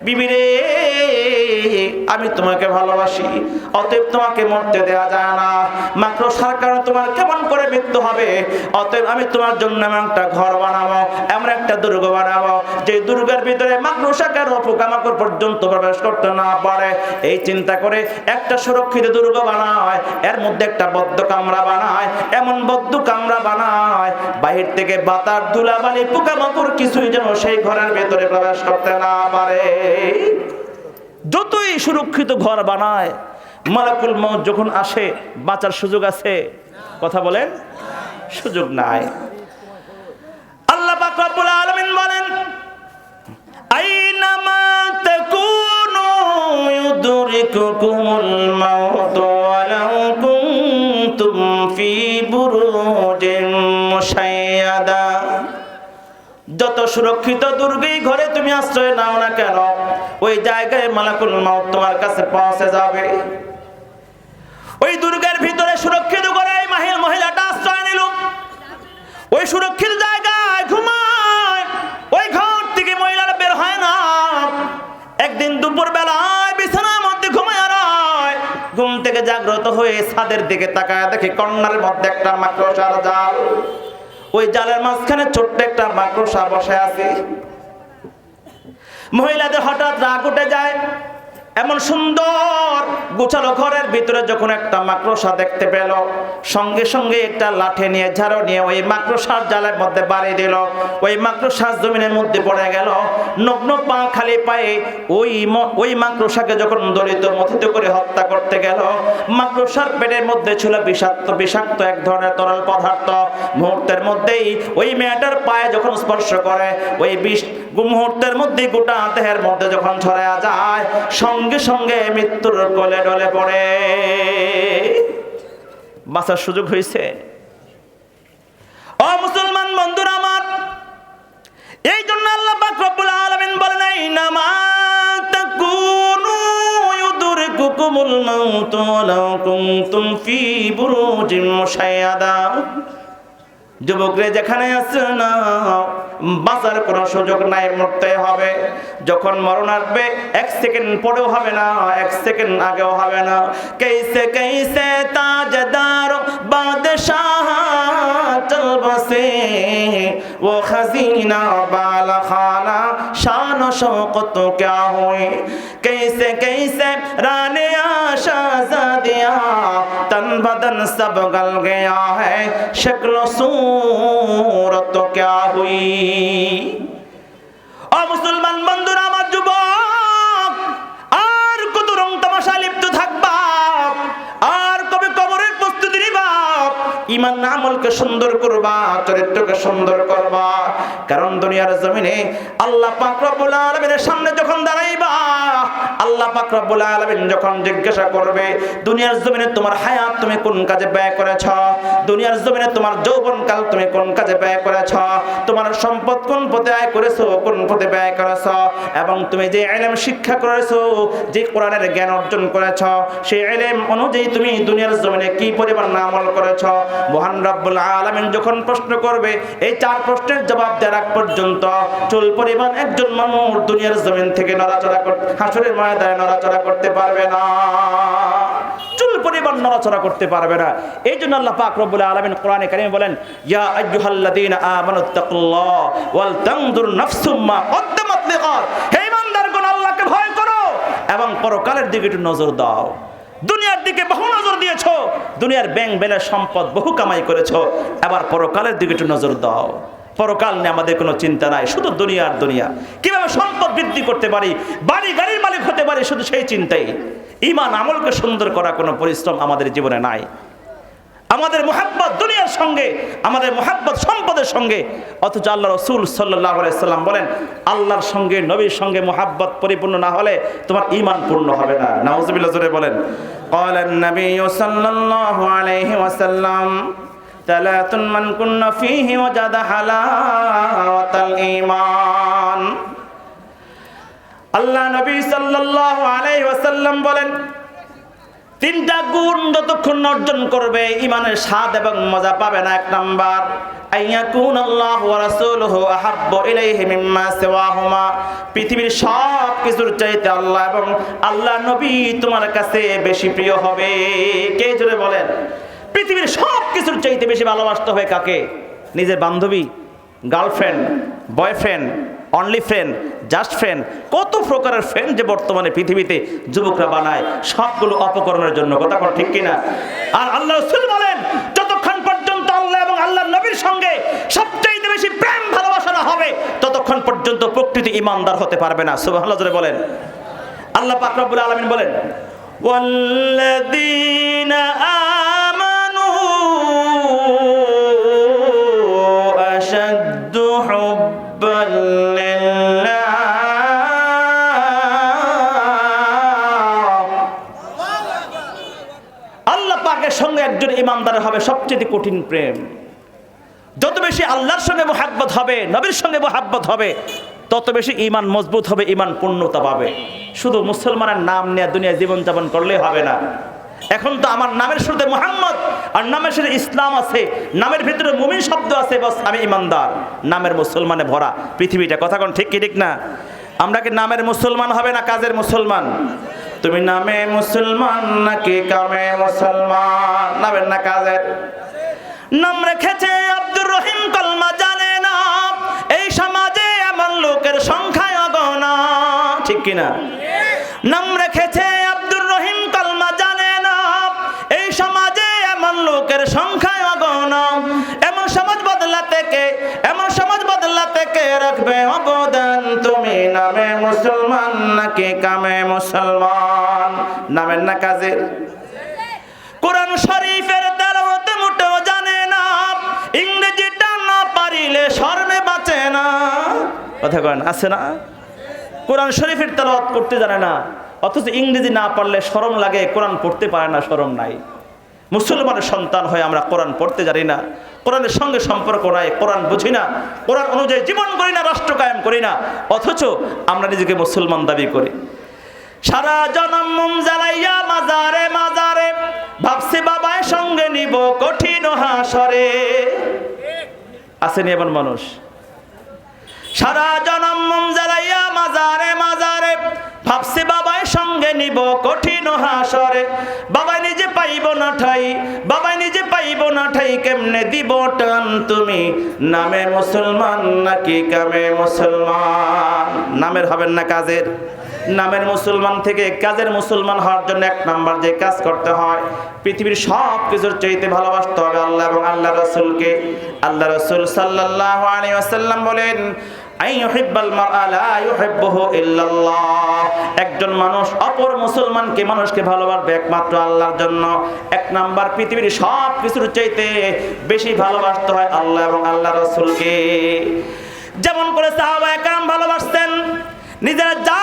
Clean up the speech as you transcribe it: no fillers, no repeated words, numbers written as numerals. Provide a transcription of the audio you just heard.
বিবিরে আমি তোমাকে ভালোবাসি, অতএব তোমাকে মরতে দেওয়া যায় না। মাকড়সার কারণে তোমার কেমন করে মৃত্যু হবে, অতএব আমি তোমার জন্য এমন একটা ঘর বানাবো, এমন একটা দুর্গ বানাবো যে দুর্গের ভিতরে মাকড়সাকে পোকামাকড় পর্যন্ত প্রবেশ করতে না পারে। এই চিন্তা করে একটা সুরক্ষিত দুর্গ বানায়, এর মধ্যে একটা বদ্ধ কামরা বানায়, এমন বদ্ধ কামরা বানায় বাহির থেকে বাতাস ধুলাবালি পোকামাকড় কিছুই যেন সেই ঘরের ভেতরে প্রবেশ করতে না পারে। যতই সুরক্ষিত ঘর বানায়, মালাকুল মউত যখন আসে বাঁচার সুযোগ আছে? কথা বলেন, সুযোগ নাই। আল্লাহ পাক রব্বুল আলামিন বলেন, আইনামা তাকুনু ইউদরিকুকুমুল মাউত ওয়ালাউ কুনতুম ফি বুরুজিন মুশাইয়াদা। যত সুরক্ষিত দুর্গেই ঘরে তুমি আশ্রয় নাও না কেন, ওই জায়গায় মালাকুল মউত তোমার কাছে পৌঁছে যাবে। ওই দুর্গের ভিতরে সুরক্ষিত করে মহিলাটা আশ্রয় নিল, ওই সুরক্ষিত জায়গায় ঘুমায়, ওই ঘর থেকে মহিলারা বের হয় না। একদিন দুপুর বেলায় বিছানার মধ্যে ঘুমায় রয়, ঘুম থেকে জাগ্রত হয়ে ছাদের দিকে তাকায় দেখে কর্নার মধ্যে একটা মাকড়সার জাল। ওই জালের মাঝখানে ছোট্ট একটা মাকড়সা বসে আছে। মহিলাদের হঠাৎ রাগ উঠে যায়। এমন সুন্দর গোছালো ঘরের ভিতরে যখন একটা মাকড়সা দেখতে পেল, সঙ্গে সঙ্গে একটা লাঠি নিয়ে ঝাড়ু নিয়ে ওই মাকড়সার জালের মধ্যে বাড়ি দিল। ওই মাকড়সা জমিনের মধ্যে পড়ে গেল। নগ্ন পা খালি পায়ে ওই মাকড়সাকে যখন দলিত মথিত করে হত্যা করতে গেল, মাকড়সার পেটের মধ্যে ছিল বিষাক্ত এক ধরনের তরল পদার্থ। মুহূর্তের মধ্যেই ওই মেয়েটার পায়ে যখন স্পর্শ করে, ওই বিষ মুহূর্তের মধ্যে গোটা দেহের মধ্যে যখন ছড়ায়া যায়, সঙ্গে সঙ্গে মৃত্যুর কোলে ঢলে পড়ে। বাঁচার সুযোগ হয়েছে? ও মুসলমান বন্ধুরা আমার, এই জন্য আল্লাহ পাক রব্বুল আলামিন বলেন, আইনামা তাকুনু ইউদরিকুকুমুল মাউত ওয়ালাউ কুনতুম ফি বুরুজিন মুশাইয়াদা। যুবকরে যেখানে আছে না, বাঁচার কোনো সুযোগ নাই, মরতে হবে। যখন মরণ আসবে এক সেকেন্ড পরেও হবে না, এক সেকেন্ড আগেও হবে না। कैसे कैसे ताजदार बादशाह चल बसे, वो खजीना बाला खाना शान शौकत क्या हुई। कैसे कैसे राने शाहजादिया तन बदन सब गल गया है, शक्ल सूरत क्या हुई। ও মুসলমান বন্ধুরা আমার, যুবক আর কত রং তামাশা লিপ্ত থাকবা, আর কবে কবরের প্রস্তুতি নিবা। ঈমান আমলকে সুন্দর করবা, চরিত্রকে সুন্দর করবা। কারণ দুনিয়ার জমিনে আল্লাহ পাক রব্বুল আলামিনের সামনে যখন দাঁড়াইবা, আল্লাহ পাক রব্বুল আলামিন যখন জিজ্ঞাসা করবে, দুনিয়ার জমিনে তোমার হায়াত তুমি কোন কাজে ব্যয় করেছ, দুনিয়ার জমিনে তোমার যৌবনকাল তুমি কোন কাজে ব্যয় করেছ, তোমার সম্পদ কোন পথে আয় করেছো, কোন পথে ব্যয় করেছ, এবং তুমি যে ইলম শিক্ষা করেছো, যে কোরআনের জ্ঞান অর্জন করেছ, সেই ইলম অনুযায়ী তুমি দুনিয়ার জমিনে কি পরিমাণ আমল করেছ। মহান রব্বুল আলামিন যখন প্রশ্ন করবে, এই চার প্রশ্নের জবাব দেওয়ার আগ পর্যন্ত চুল পরিমাণ একজন মানুষ দুনিয়ার জমিন থেকে নড়াচড়া করতে, হাসরের ময়দানে নড়াচড়া করতে পারবে না, চুল পরিমাণ নড়াচড়া করতে পারবে না। এই জন্য আল্লাহ পাক রব্বুল আলামিন কোরআনে কারীমে বলেন, ইয়া আইয়ুহাল্লাযীনা আমানুত্তাকুল্লাহ ওয়াল তানজুর নাফসুম মা কদ্দামাত লিগাদ। হে ঈমানদারগণ, আল্লাহকে ভয় করো এবং পরকালের দিকে একটু নজর দাও। দুনিয়ার দিকে বহু নজর দিয়েছো, দুনিয়ার ব্যাংক ব্যালেন্স সম্পদ বহু কামাই করেছো, এবার পরকালের দিকে একটু নজর দাও। পরকাল নিয়ে আমাদের কোনো চিন্তা নাই, শুধু দুনিয়ার দুনিয়া, কিভাবে সম্পদ বৃদ্ধি করতে পারি, বাড়ি গাড়ির মালিক হতে পারি, শুধু সেই চিন্তাই। ঈমান আমলকে সুন্দর করা কোনো পরিশ্রম আমাদের জীবনে নাই। আমাদের মুহাব্বত দুনিয়ার সঙ্গে, আমাদের মুহাব্বত সম্পদের সঙ্গে, অথচ আল্লাহ রাসূল সাল্লাল্লাহু আলাইহি সাল্লাম বলেন, আল্লাহর সঙ্গে নবীর সঙ্গে মুহাব্বত পরিপূর্ণ না হলে তোমার ঈমান পূর্ণ হবে না। নাউযুবিল্লাহ জোরে বলেন। ক্বালান নবী সাল্লাল্লাহু আলাইহি ওয়াসাল্লাম, তালাতুন মান কুন্না ফীহি ওয়াজাদা হালাওয়াতাল ঈমান। আল্লাহ নবী সাল্লাল্লাহু আলাইহি ওয়াসাল্লাম বলেন, তিনটা গুণ যতক্ষণ অর্জন করবে ঈমানের স্বাদ এবং মজা পাবে না। এক নাম্বার, আইয়াকুন আল্লাহু ওয়া রাসূলুহু আহাব্বু ইলাইহি মিম্মা সিওয়াহুমা, পৃথিবীর সব কিছুর চাইতে আল্লাহ এবং আল্লাহ নবী তোমার কাছে বেশি প্রিয় হবে। কে জোরে বলেন? পৃথিবীর সব কিছুর চাইতে বেশি ভালোবাসতে হবে কাকে? নিজের বান্ধবী, girlfriend, boyfriend, only friend, just friend, কত প্রকারের ফ্রেন্ড যে বর্তমানে পৃথিবীতে যুবকরা বানায়, সবগুলো অপকরণের জন্য। কথা বল ঠিক কিনা? আর আল্লাহ রাসূল বলেন, যতক্ষণ পর্যন্ত আল্লাহ এবং আল্লাহর নবীর সঙ্গে সবচাইতে বেশি প্রেম ভালোবাসা না হবে, ততক্ষণ পর্যন্ত প্রকৃত ঈমানদার হতে পারবে না। সুবহানাল্লাহ জোরে বলেন। আল্লাহ পাক রব্বুল আলামিন বলেন, ওয়াল্লাযীনা আমানু আশাদ্দু হুব্বান লিল্লাহ, আল্লাহ পাকের সঙ্গে একজন ঈমানদার হবে সবচেয়ে কঠিন প্রেম। যত বেশি আল্লাহর সঙ্গে মুহাব্বত হবে, নবীর সঙ্গে মুহাব্বত হবে, তত বেশি ঈমান মজবুত হবে, ঈমান পূর্ণতা পাবে। শুধু মুসলমানের নাম নিয়ে দুনিয়া জীবনযাপন করলে হবে না। এখন তো আমার নামের শুরুতে মুহাম্মদ আর নামের শুরুতে ইসলাম আছে, নামের ভিতরে মুমিন শব্দ আছে, বাস আমি ঈমানদার। নামের মুসলমানে ভরা পৃথিবীটা। কথা কোন ঠিক কি ঠিক না? আমরা কি নামের মুসলমান হবে না কাজের মুসলমান? তুমি নামে মুসলমান নাকি কামে মুসলমান? নামের না কাজের? নাম রেখেছে আব্দুর রহিম, কলমা জানে না, এই সমাজে এমন লোকের সংখ্যায় অগণনা। ঠিক কিনা? নাম রেখেছে আব্দুর রহিম, কলমা জানে না, এই সমাজে এমন লোকের সংখ্যায় অগণনা। এমন সমাজ বদলাতে কে, এমন সমাজ বদলাতে কে রাখবে অবদান? তুমি নামে মুসলমান নাকি কামে মুসলমান? নামের না কাজের? কোরআন শরীফের তেলাওয়াত মোটেও জানে না, ইংরেজিটা না পারিলে শরমে বাঁচে না। কথা কন আছে না? কোরআন শরীফের তেলাওয়াত করতে জানে না, অথচ ইংরেজি না পারলে শরম লাগে, কোরআন পড়তে পারে না, শরম নাই। মুসলমানের সন্তান হয়ে আমরা কোরআন পড়তে জানি না, কোরআনের সঙ্গে সম্পর্ক নাই, কোরআন বুঝি না, কোরআন অনুযায়ী জীবন করি না, রাষ্ট্র কায়েম করি না, অথচ আমরা নিজেকে মুসলমান দাবি করি। সারা জনম মুম জ্বালাইয়া মাজারে মাজারে, ভাবছি বাবায় সঙ্গে নিব কঠিন হাসরে। আসেনি এমন মানুষ? সারা জনম মুম জ্বালাইয়া মাজারে মাজারে, ভাবছি বাবায় সঙ্গে নিব কঠিন হাসরে। বাবাই নিজে পাইব না ঠাই, বাবাই নিজে পাইব না ঠাই, কেমনে দিব টান? তুমি নামে মুসলমান নাকি কামে মুসলমান? নামের হবেন না কাজের? নামের মুসলমান থেকে কাজের মুসলমান হওয়ার জন্য এক নাম্বার যে কাজ করতে হয়, পৃথিবীর সব কিছুর চাইতে ভালোবাসতে হবে আল্লাহ এবং আল্লাহ রাসূলকে। আল্লাহ রাসূল সাল্লাল্লাহু আলাইহি ওয়াসাল্লাম বলেন, আইয়ুহিব্বাল মারআ লা ইউহিব্বুহু ইল্লাল্লাহ। একজন মানুষ অপর মুসলমানকে, মানুষকে ভালোবাসবে একমাত্র আল্লাহর জন্য। এক নাম্বার পৃথিবীর সব কিছুর চাইতে বেশি ভালোবাসতে হয় আল্লাহ এবং আল্লাহ রাসূলকে। যেমন করে সাহাবায়ে কেরাম ভালোবাসতেন, নিজেরা যা